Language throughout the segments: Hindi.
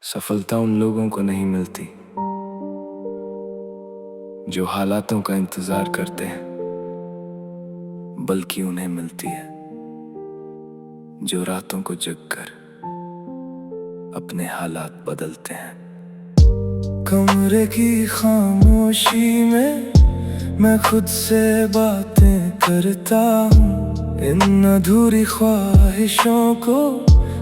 सफलता उन लोगों को नहीं मिलती जो हालातों का इंतजार करते हैं, बल्कि उन्हें मिलती है जो रातों को जगकर अपने हालात बदलते हैं। कमरे की खामोशी में मैं खुद से बातें करता हूँ, इन अधूरी ख्वाहिशों को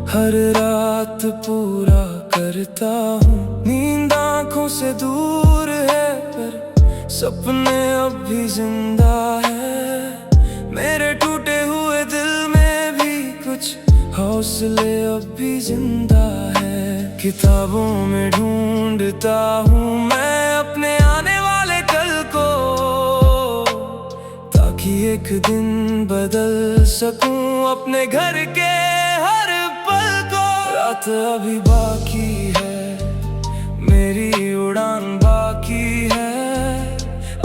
हर रात पूरा करता हूँ। नींद आँखों से दूर है पर सपने अब भी जिंदा है। मेरे टूटे हुए दिल में भी कुछ हौसले अब भी जिंदा है। किताबों में ढूंढता हूँ मैं अपने आने वाले कल को, ताकि एक दिन बदल सकूं अपने घर के हर पल को। रात अभी बाकी है, मेरी उड़ान बाकी है।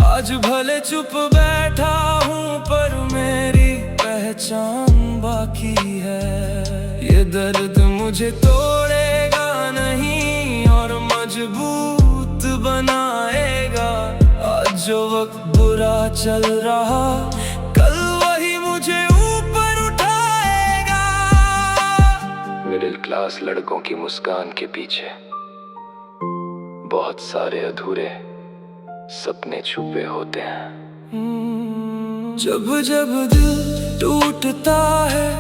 आज भले चुप बैठा हूँ पर मेरी पहचान बाकी है। ये दर्द मुझे तोड़ेगा नहीं और मजबूत बनाएगा। आज जो वक्त बुरा चल रहा, कल वही मुझे ऊपर उठाएगा। मिडिल क्लास लड़कों की मुस्कान के पीछे बहुत सारे अधूरे सपने छुपे होते हैं। जब जब दिल टूटता है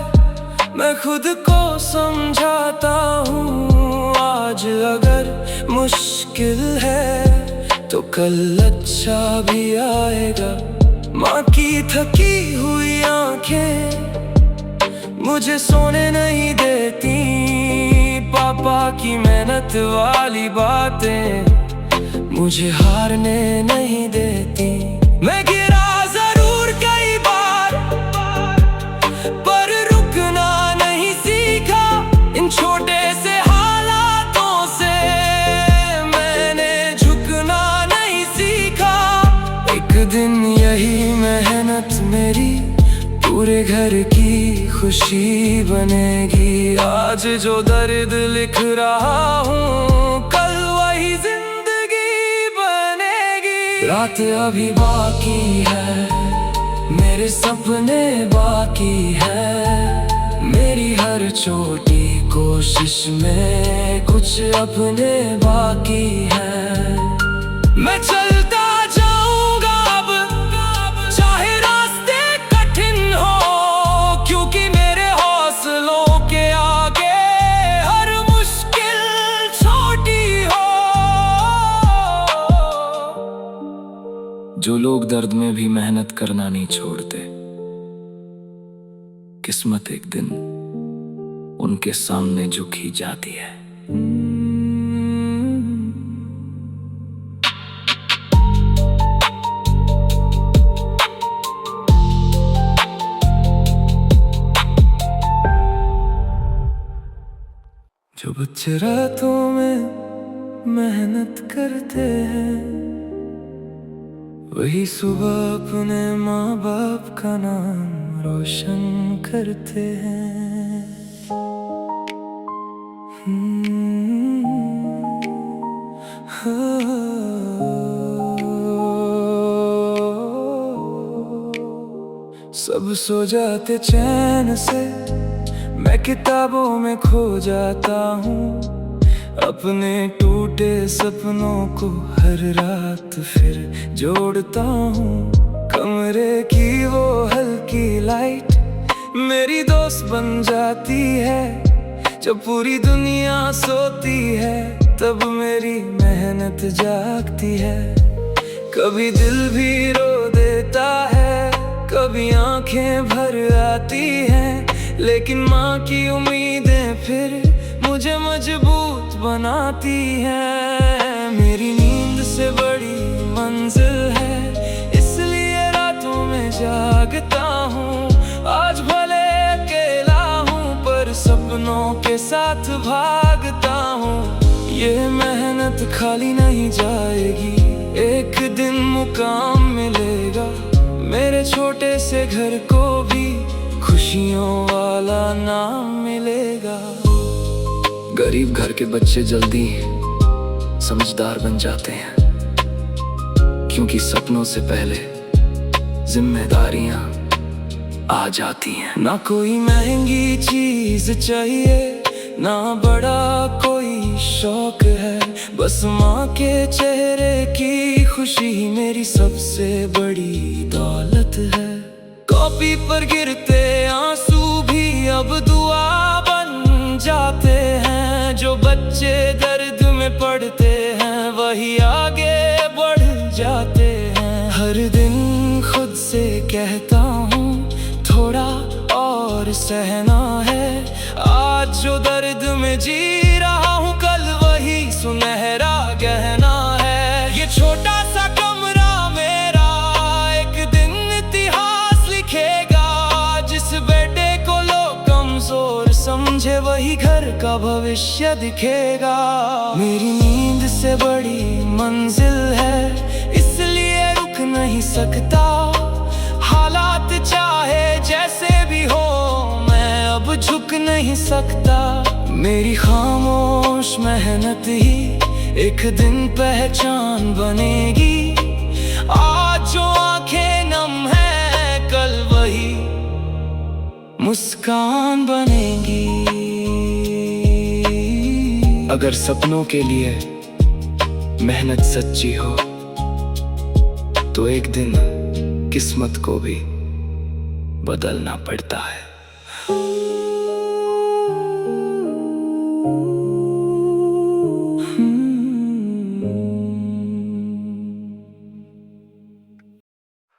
मैं खुद को समझाता हूँ, आज अगर मुश्किल है तो कल अच्छा भी आएगा। माँ की थकी हुई आंखें मुझे सोने नहीं देती, पापा की मेहनत वाली बातें मुझे हारने नहीं देती। मैं गिरा जरूर कई बार पर रुकना नहीं सीखा। इन छोटे से हालातों से मैंने झुकना नहीं सीखा। एक दिन यही मेहनत मेरी पूरे घर की खुशी बनेगी। आज जो दर्द लिख रहा हूँ कल वही जिंदगी बनेगी। रात अभी बाकी है, मेरे सपने बाकी है। मेरी हर छोटी कोशिश में कुछ अपने बाकी है। मैं चलता जाऊंगा अब चाहे रास्ते कठिन हो, क्योंकि मेरे हौसलों के आगे हर मुश्किल छोटी हो। जो लोग दर्द में भी मेहनत करना नहीं छोड़ते, किस्मत एक दिन उनके सामने झुक ही जाती है। जो बच्चे रातों में मेहनत करते हैं, वही सुबह अपने माँ बाप का नाम रोशन करते हैं। सब सो जाते चैन से, मैं किताबों में खो जाता हूँ। अपने टूटे सपनों को हर रात फिर जोड़ता हूँ। कमरे की वो हल्की लाइट मेरी दोस्त बन जाती है। जब पूरी दुनिया सोती है तब मेरी मेहनत जागती है। कभी दिल भी रो देता है, कभी आंखें भर आती हैं, लेकिन माँ की उम्मीदें फिर मुझे मजबूत बनाती हैं। मेरी नींद से बड़ी मंजिल है, इसलिए रातों में जागता हूँ। आज भले अकेला हूँ पर सपनों के साथ भागता हूँ। ये मेहनत खाली नहीं जाएगी, एक दिन मुकाम मिलेगा। मेरे छोटे से घर को भी खुशियों वाला नाम मिलेगा। गरीब घर के बच्चे जल्दी समझदार बन जाते हैं, क्योंकि सपनों से पहले जिम्मेदारियां आ जाती हैं। ना कोई महंगी चीज चाहिए, ना बड़ा कोई शौक है, बस माँ के चेहरे की खुशी मेरी सबसे बड़ी दौलत है। कॉपी पर गिरते आंसू भी अब दुआ बन जाते हैं। जो बच्चे दर्द में पढ़ते हैं वही आगे बढ़ जाते हैं। हर दिन खुद से कहता हूँ थोड़ा और सहना है। आज जो दर्द में जी रहा हूँ कल वही सुनहरा गहना है। ये छोटा सा कमरा मेरा एक दिन इतिहास लिखेगा। जिस बेटे को लोग कमजोर समझे वही घर का भविष्य दिखेगा। मेरी नींद से बड़ी मंजिल है, इसलिए रुक नहीं सकता। हालात चाहे जैसे भी हो मैं अब झुक नहीं सकता। मेरी खामोश मेहनत ही एक दिन पहचान बनेगी। आज जो आंखें नम है कल वही मुस्कान बनेगी। अगर सपनों के लिए मेहनत सच्ची हो तो एक दिन किस्मत को भी बदलना पड़ता है।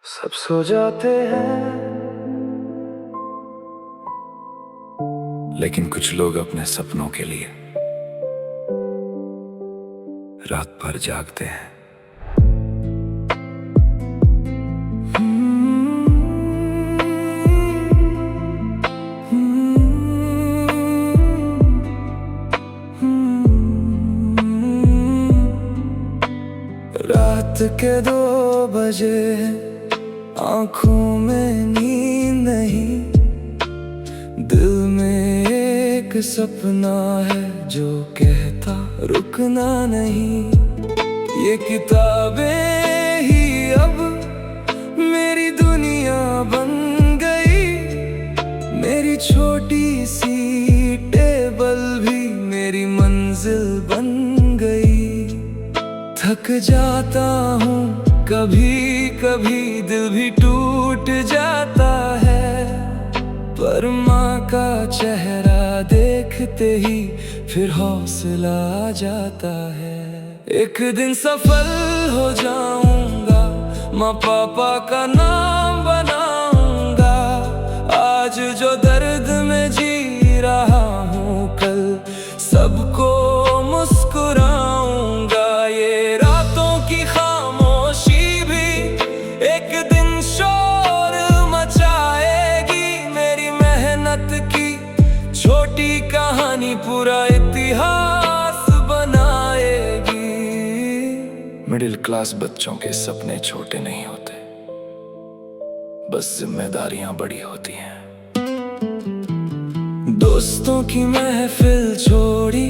सब सो जाते हैं, लेकिन कुछ लोग अपने सपनों के लिए रात भर जागते हैं। रात के 2 बजे आंखों में नींद नहीं, दिल में एक सपना है जो कहता रुकना नहीं। ये किताबें ही अब मेरी दुनिया बन गई। मेरी छोटी सी टेबल भी मेरी मंजिल बन गई। थक जाता हूँ कभी कभी, दिल भी टूट जाता है, पर माँ का चेहरा देखते ही फिर हौसला आ जाता है। एक दिन सफल हो जाऊंगा, माँ पापा का नाम बनाऊंगा। आज जो दर्द में जी रहा हूँ कल सबको मुस्कुराऊंगा। ये रातों की खामोशी भी एक दिन शोर मचाएगी। मेरी मेहनत की छोटी कहानी पूरा इतिहास बनाएगी। मिडिल क्लास बच्चों के सपने छोटे नहीं होते, बस जिम्मेदारियां बड़ी होती हैं। दोस्तों की महफिल छोड़ी,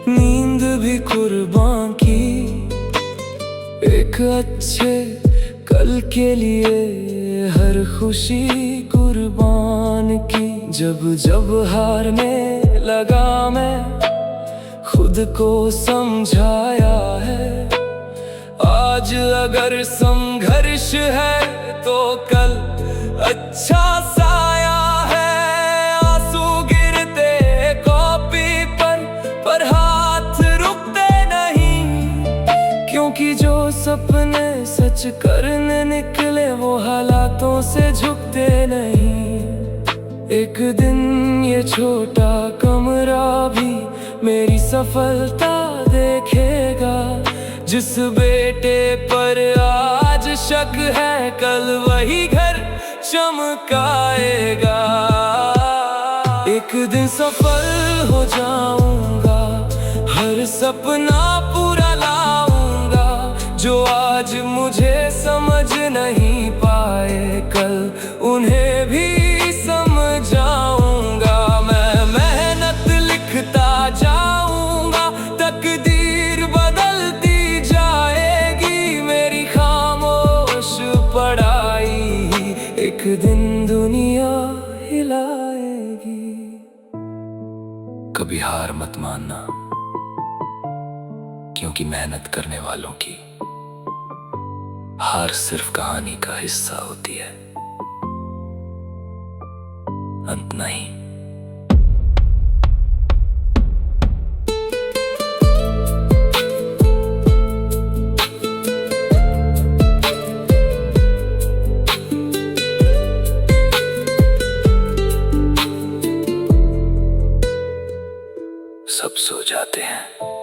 नींद भी कुर्बान की। एक अच्छे कल के लिए हर खुशी कुर्बान की। जब जब हारने लगा मैं खुद को समझाया है। आज अगर संघर्ष है तो कल अच्छा साया है। आंसू गिरते कॉपी पर हाथ रुकते नहीं, क्योंकि जो सपने सच करने निकले वो हालातों से झुकते नहीं। एक दिन ये छोटा कमरा भी मेरी सफलता देखेगा। जिस बेटे पर आज शक है कल वही घर चमकाएगा। एक दिन सफल हो जाऊंगा, हर सपना पूरा लाऊंगा। जो आज मुझे समझ नहीं पाए कल उन्हें भी समझाऊंगा। मैं मेहनत लिखता कभी हार मत मानना, क्योंकि मेहनत करने वालों की हार सिर्फ कहानी का हिस्सा होती है, अंत नहीं। सब सो जाते हैं,